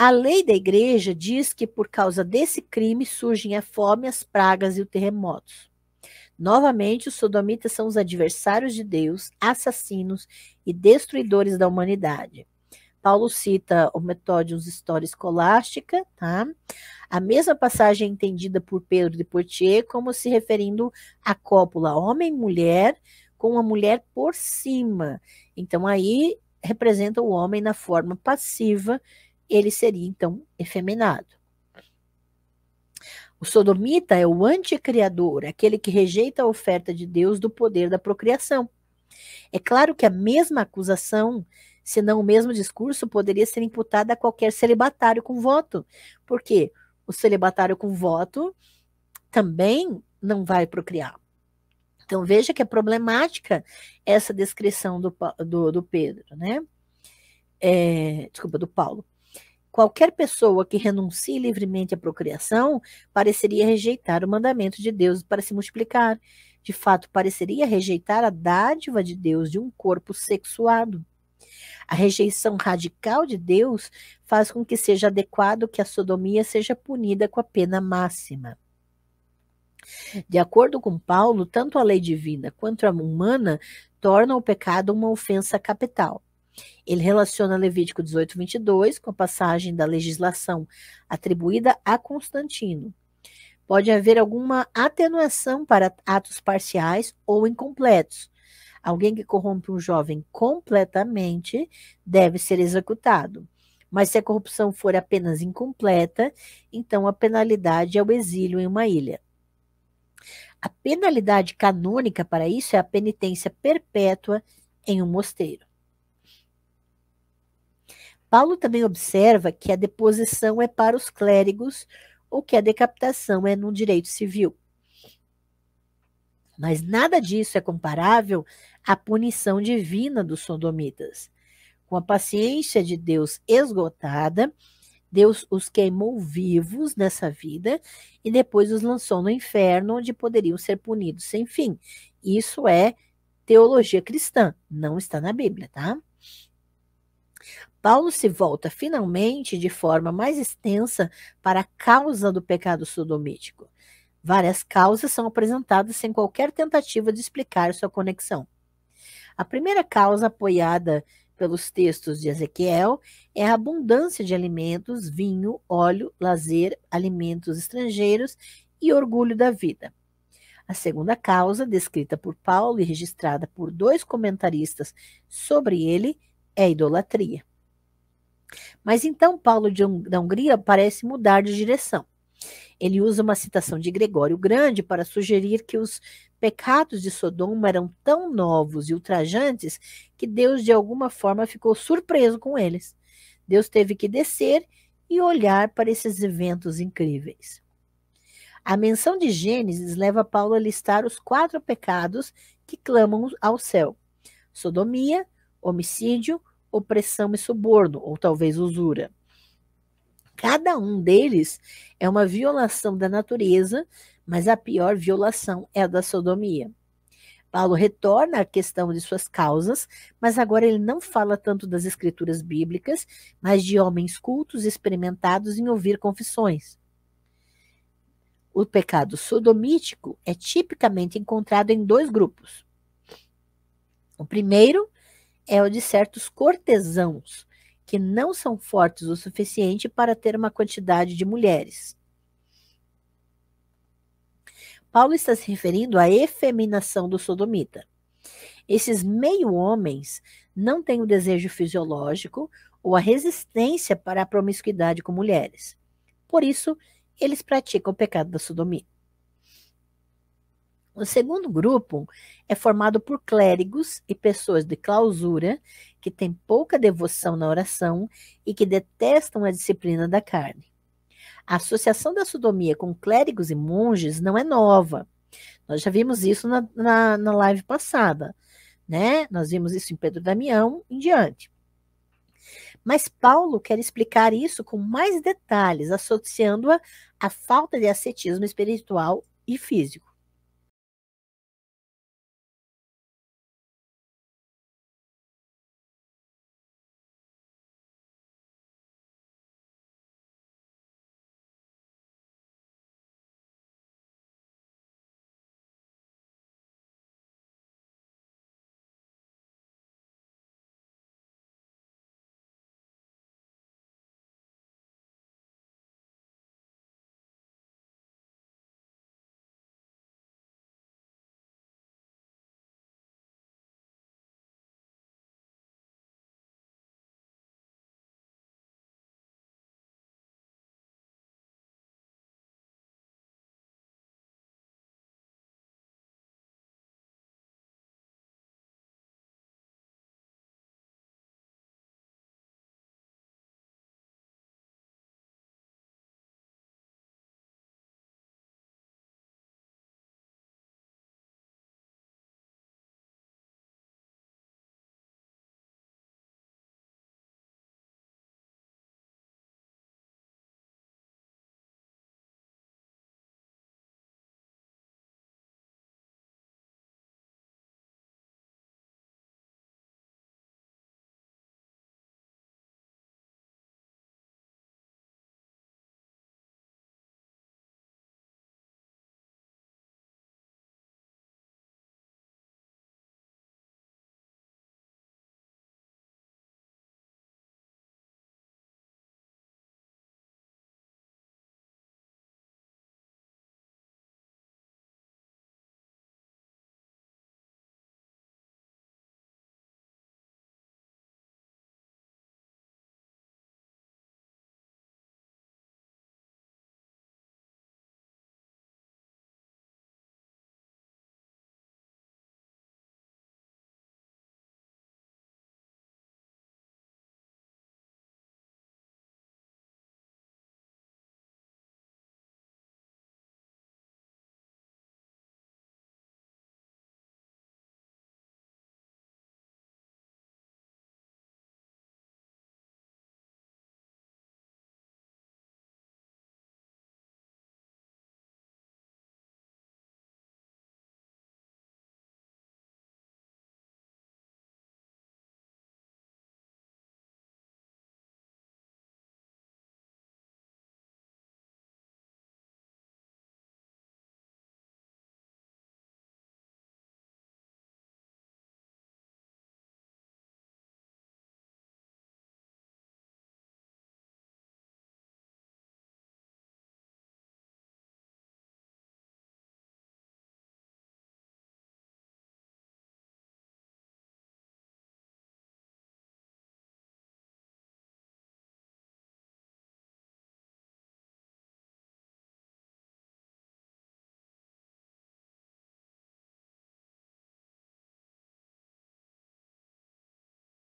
A lei da igreja diz que por causa desse crime surgem a fome, as pragas e os terremotos. Novamente, os sodomitas são os adversários de Deus, assassinos e destruidores da humanidade. Paulo cita o Methodus História Escolástica, tá? A mesma passagem é entendida por Pedro de Poitiers como se referindo à cópula homem-mulher com a mulher por cima. Então, aí representa o homem na forma passiva, ele seria, então, efeminado. O sodomita é o anticriador, aquele que rejeita a oferta de Deus do poder da procriação. É claro que a mesma acusação, se não o mesmo discurso, poderia ser imputada a qualquer celibatário com voto. Por quê? O celibatário com voto também não vai procriar. Então, veja que é problemática essa descrição do Pedro, né? Do Paulo. Qualquer pessoa que renuncie livremente à procriação pareceria rejeitar o mandamento de Deus para se multiplicar. De fato, pareceria rejeitar a dádiva de Deus de um corpo sexuado. A rejeição radical de Deus faz com que seja adequado que a sodomia seja punida com a pena máxima. De acordo com Paulo, tanto a lei divina quanto a humana tornam o pecado uma ofensa capital. Ele relaciona Levítico 18, 22 com a passagem da legislação atribuída a Constantino. Pode haver alguma atenuação para atos parciais ou incompletos. Alguém que corrompe um jovem completamente deve ser executado. Mas se a corrupção for apenas incompleta, então a penalidade é o exílio em uma ilha. A penalidade canônica para isso é a penitência perpétua em um mosteiro. Paulo também observa que a deposição é para os clérigos ou que a decapitação é no direito civil. Mas nada disso é comparável à punição divina dos sodomitas. Com a paciência de Deus esgotada, Deus os queimou vivos nessa vida e depois os lançou no inferno, onde poderiam ser punidos sem fim. Isso é teologia cristã, não está na Bíblia, tá? Paulo se volta finalmente de forma mais extensa para a causa do pecado sodomítico. Várias causas são apresentadas sem qualquer tentativa de explicar sua conexão. A primeira causa, apoiada pelos textos de Ezequiel, é a abundância de alimentos, vinho, óleo, lazer, alimentos estrangeiros e orgulho da vida. A segunda causa, descrita por Paulo e registrada por 2 comentaristas sobre ele, é a idolatria. Mas então Paulo da Hungria parece mudar de direção. Ele usa uma citação de Gregório Grande para sugerir que os pecados de Sodoma eram tão novos e ultrajantes que Deus de alguma forma ficou surpreso com eles. Deus teve que descer e olhar para esses eventos incríveis. A menção de Gênesis leva Paulo a listar os 4 pecados que clamam ao céu: sodomia, homicídio, opressão e suborno, ou talvez usura. Cada um deles é uma violação da natureza, mas a pior violação é a da sodomia. Paulo retorna à questão de suas causas, mas agora ele não fala tanto das escrituras bíblicas, mas de homens cultos experimentados em ouvir confissões. O pecado sodomítico é tipicamente encontrado em 2 grupos. O primeiro é o de certos cortesãos, que não são fortes o suficiente para ter uma quantidade de mulheres. Paulo está se referindo à efeminação do sodomita. Esses meio-homens não têm o desejo fisiológico ou a resistência para a promiscuidade com mulheres. Por isso, eles praticam o pecado da sodomia. O segundo grupo é formado por clérigos e pessoas de clausura que têm pouca devoção na oração e que detestam a disciplina da carne. A associação da sodomia com clérigos e monges não é nova. Nós já vimos isso na live passada, né? Nós vimos isso em Pedro Damião em diante. Mas Paulo quer explicar isso com mais detalhes, associando-a à falta de ascetismo espiritual e físico.